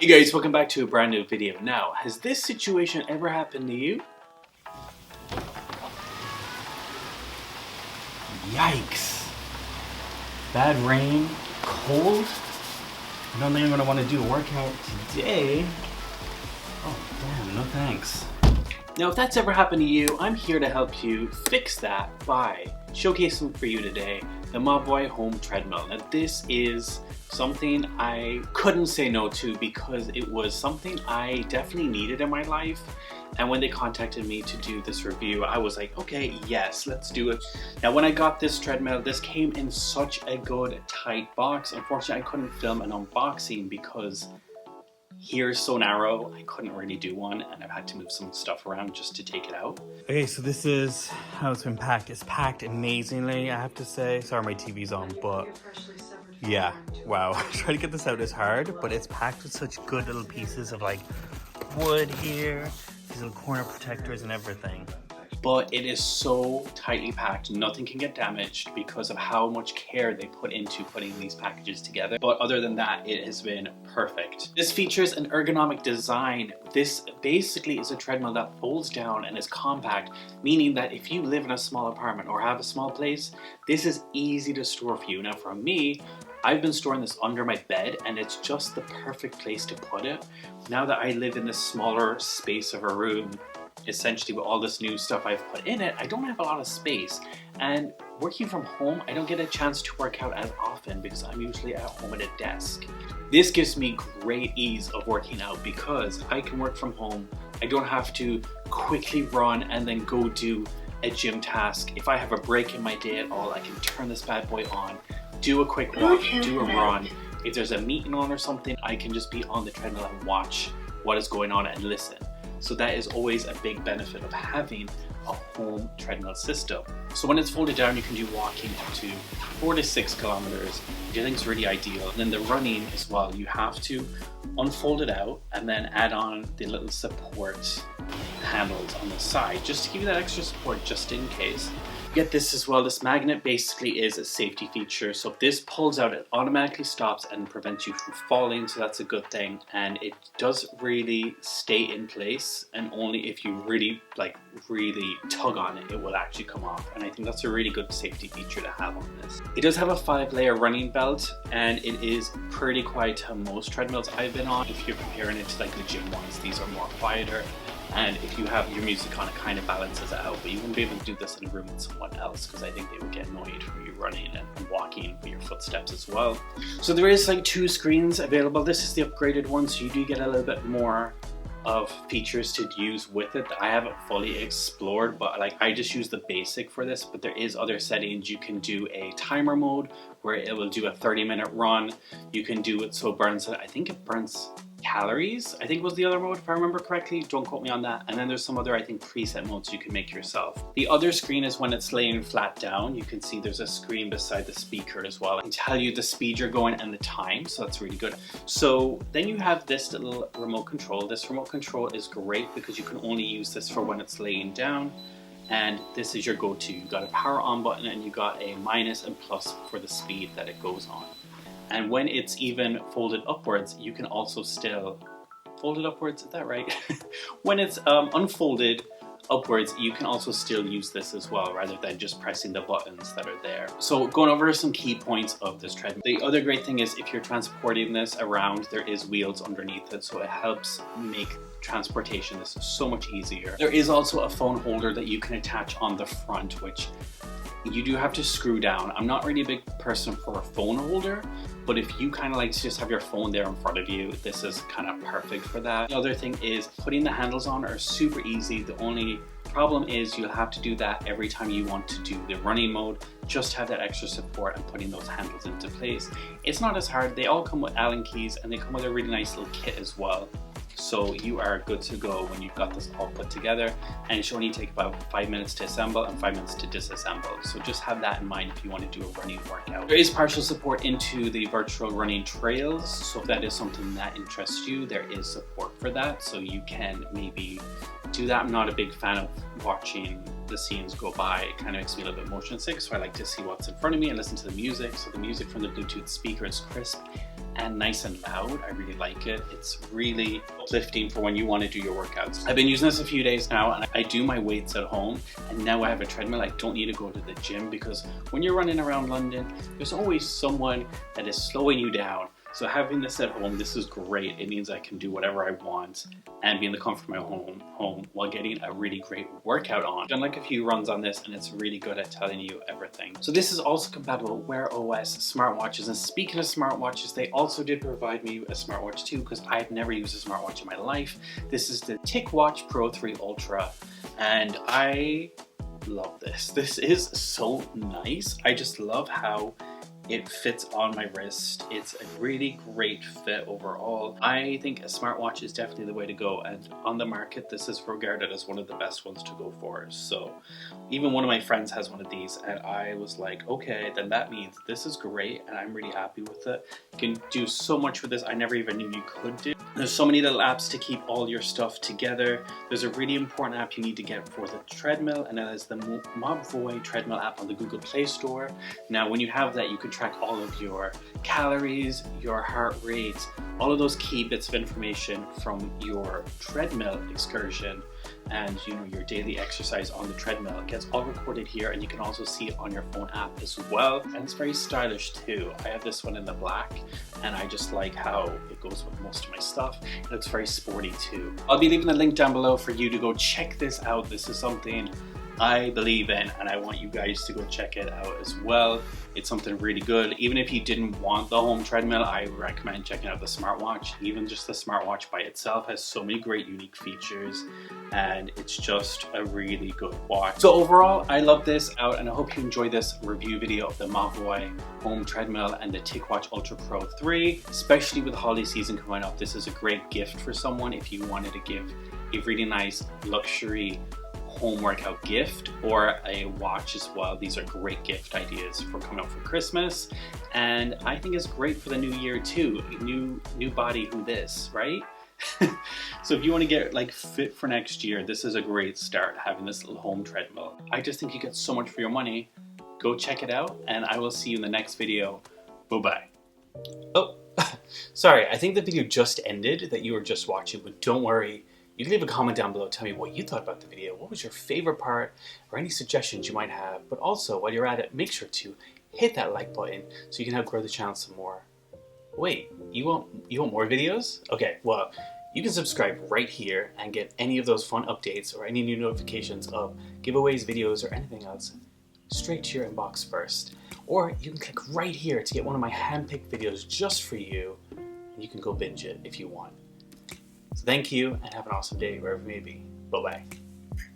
Hey guys, welcome back to a brand new video. Now, has this situation ever happened to you? Yikes. Bad rain, cold. I don't think I'm gonna want to do a workout today. Oh damn, no thanks. Now if that's ever happened to you, I'm here to help you fix that by showcasing for you today the Mobvoi home treadmill. Now this is something I couldn't say no to because it was something I definitely needed in my life. And when they contacted me to do this review, I was like, okay, yes, let's do it. Now when I got this treadmill, this came in such a good tight box. Unfortunately, I couldn't film an unboxing because here's so narrow, I couldn't really do one, and I've had to move some stuff around just to take it out. Okay, so this is how it's been packed. It's packed amazingly, I have to say. Sorry, my TV's on, but yeah, wow. Trying to get this out is hard, but it's packed with such good little pieces of like wood here, these little corner protectors and everything. But it is so tightly packed, nothing can get damaged because of how much care they put into putting these packages together. But other than that, it has been perfect. This features an ergonomic design. This basically is a treadmill that folds down and is compact, meaning that if you live in a small apartment or have a small place, this is easy to store for you. Now for me, I've been storing this under my bed and it's just the perfect place to put it. Now that I live in this smaller space of a room, essentially with all this new stuff I've put in it, I don't have a lot of space. And working from home, I don't get a chance to work out as often because I'm usually at home at a desk. This gives me great ease of working out because I can work from home. I don't have to quickly run and then go do a gym task. If I have a break in my day at all, I can turn this bad boy on, do a quick walk, do a run. If there's a meeting on or something, I can just be on the treadmill and watch what is going on and listen. So that is always a big benefit of having a home treadmill system. So when it's folded down, you can do walking up to 4 to 6 kilometers, which I think is really ideal. And then the running as well, you have to unfold it out and then add on the little support handles on the side, just to give you that extra support just in case. Get this as well, this magnet basically is a safety feature. So if this pulls out, it automatically stops and prevents you from falling, so that's a good thing. And it does really stay in place, and only if you really tug on it, it will actually come off. And I think that's a really good safety feature to have on this. It does have a 5-layer running belt, and it is pretty quiet to most treadmills I've been on. If you're comparing it to like the gym ones, these are more quieter. And if you have your music on, it kind of balances it out, but you wouldn't be able to do this in a room with someone else because I think they would get annoyed from you running and walking with your footsteps as well. So there is like 2 screens available. This is the upgraded one, so you do get a little bit more of features to use with it that I haven't fully explored, but like I just use the basic for this. But there is other settings. You can do a timer mode where it will do a 30-minute run. You can do it so it burns, I think it burns calories, I think was the other mode if I remember correctly, don't quote me on that. And then there's some other, I think, preset modes you can make yourself. The other screen is when it's laying flat down. You can see there's a screen beside the speaker as well. I can tell you the speed you're going and the time, so that's really good. So then you have this little remote control. This remote control is great because you can only use this for when it's laying down, and this is your go-to. You got a power on button and you got a minus and plus for the speed that it goes on. And when it's even folded upwards, you can also still fold it upwards, is that right? When it's unfolded upwards, you can also still use this as well, rather than just pressing the buttons that are there. So going over some key points of this treadmill. The other great thing is if you're transporting this around, there is wheels underneath it, so it helps make transportation this so much easier. There is also a phone holder that you can attach on the front, which you do have to screw down. I'm not really a big person for a phone holder, but if you kind of like to just have your phone there in front of you, this is kind of perfect for that. The other thing is putting the handles on are super easy. The only problem is you'll have to do that every time you want to do the running mode. Just have that extra support and putting those handles into place. It's not as hard. They all come with Allen keys and they come with a really nice little kit as well. So you are good to go when you've got this all put together, and it should only take about 5 minutes to assemble and 5 minutes to disassemble. So just have that in mind if you want to do a running workout. There is partial support into the virtual running trails, so if that is something that interests you, there is support for that. So you can maybe do that. I'm not a big fan of watching the scenes go by. It kind of makes me a little bit motion sick, so I like to see what's in front of me and listen to the music. So the music from the Bluetooth speaker is crisp and nice and loud. I really like it. It's really uplifting for when you want to do your workouts. I've been using this a few days now, and I do my weights at home, and now I have a treadmill. I don't need to go to the gym, because when you're running around London, there's always someone that is slowing you down. So having this at home, this is great. It means I can do whatever I want and be in the comfort of my home while getting a really great workout on. I've done like a few runs on this, and it's really good at telling you everything. So this is also compatible with Wear OS smartwatches. And speaking of smartwatches, they also did provide me a smartwatch too, because I've never used a smartwatch in my life. This is the TicWatch Pro 3 Ultra, and I love this. This is so nice. I just love how it fits on my wrist. It's a really great fit overall. I think a smartwatch is definitely the way to go, and on the market this is regarded as one of the best ones to go for. So even one of my friends has one of these, and I was like, okay, then that means this is great, and I'm really happy with it. You can do so much with this I never even knew you could do. There's so many little apps to keep all your stuff together. There's a really important app you need to get for the treadmill, and that is the Mobvoi treadmill app on the Google Play Store. Now when you have that, you can track all of your calories, your heart rate, all of those key bits of information from your treadmill excursion, and your daily exercise on the treadmill. It gets all recorded here, and you can also see it on your phone app as well. And it's very stylish too. I have this one in the black, and I just like how it goes with most of my stuff. It looks very sporty too. I'll be leaving a link down below for you to go check this out. This is something I believe in, and I want you guys to go check it out as well. It's something really good. Even if you didn't want the home treadmill, I recommend checking out the smartwatch. Even just the smartwatch by itself has so many great unique features, and it's just a really good watch. So overall, I love this out, and I hope you enjoyed this review video of the Mobvoi home treadmill and the TicWatch Ultra Pro 3. Especially with the holiday season coming up, this is a great gift for someone if you wanted to give a really nice luxury home workout gift, or a watch as well. These are great gift ideas for coming up for Christmas, and I think it's great for the new year too. New body, who this, right? So if you want to get like fit for next year, this is a great start, having this little home treadmill. I just think you get so much for your money. Go check it out, and I will see you in the next video. Bye-bye. Oh, sorry, I think the video just ended that you were just watching, but don't worry. You can leave a comment down below, tell me what you thought about the video, what was your favorite part, or any suggestions you might have. But also, while you're at it, make sure to hit that like button so you can help grow the channel some more. Wait, you want more videos? Okay, well, you can subscribe right here and get any of those fun updates or any new notifications of giveaways, videos, or anything else straight to your inbox first. Or you can click right here to get one of my hand-picked videos just for you, and you can go binge it if you want. So thank you, and have an awesome day wherever you may be. Bye-bye.